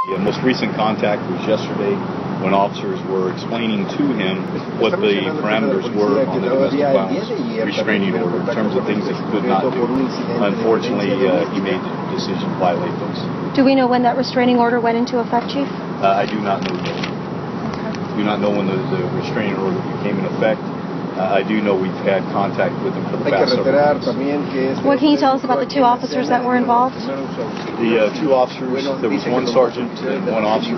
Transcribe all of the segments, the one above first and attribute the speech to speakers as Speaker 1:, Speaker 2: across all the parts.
Speaker 1: The most recent contact was yesterday when officers were explaining to him what the parameters were on the domestic violence restraining order in terms of things that he could not do. Unfortunately, he made the decision to violate those.
Speaker 2: Do we know when that restraining order went into effect, Chief?
Speaker 1: I do not know yet. I do not know when the restraining order became in effect. I do know we've had contact with them for the past several months.
Speaker 2: What can you tell us about the two officers that were involved?
Speaker 1: The two officers, there was one sergeant and one officer.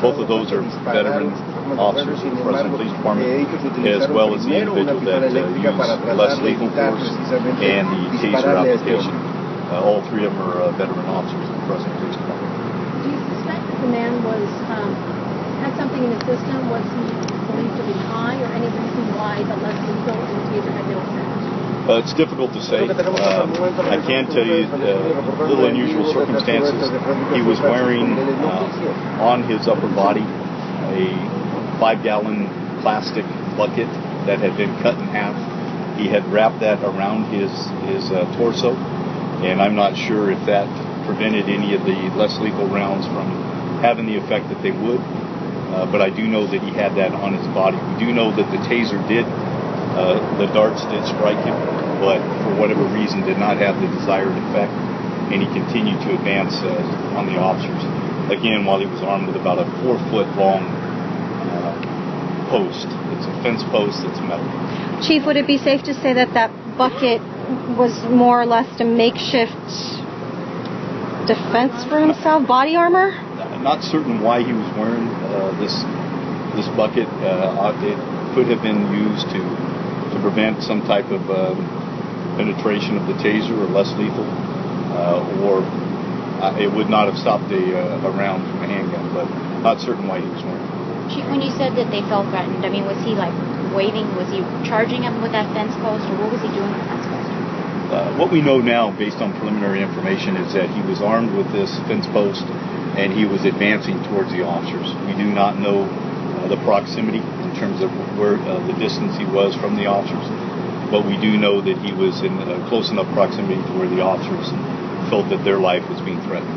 Speaker 1: Both of those are veteran officers of the Fresno Police Department, as well as the individual that used less lethal force and the taser application. All three of them are veteran officers of the Fresno Police Department.
Speaker 3: Do you suspect that the man had something in his system? Was he believed to be high, or any reason why the less lethal and taser had no effect?
Speaker 1: It's difficult to say. I can tell you a little unusual circumstances. He was wearing on his upper body a 5-gallon plastic bucket that had been cut in half. He had wrapped that around his torso, and I'm not sure if that prevented any of the less lethal rounds from having the effect that they would. But I do know that he had that on his body. We do know that the taser the darts did strike him, but for whatever reason did not have the desired effect, and he continued to advance on the officers. Again, while he was armed with about a 4-foot long post. It's a fence post that's metal.
Speaker 2: Chief, would it be safe to say that that bucket was more or less a makeshift defense for himself, body armor?
Speaker 1: I'm not certain why he was wearing this bucket. It could have been used to prevent some type of penetration of the taser or less lethal, or it would not have stopped a round from a handgun, but not certain why he was wearing it.
Speaker 4: Chief, when you said that they felt threatened, I mean, was he like waving, was he charging him with that fence post, or what was he doing with the fence post?
Speaker 1: What we know now, based on preliminary information, is that he was armed with this fence post and he was advancing towards the officers. We do not know the proximity in terms of where the distance he was from the officers, but we do know that he was in close enough proximity to where the officers felt that their life was being threatened.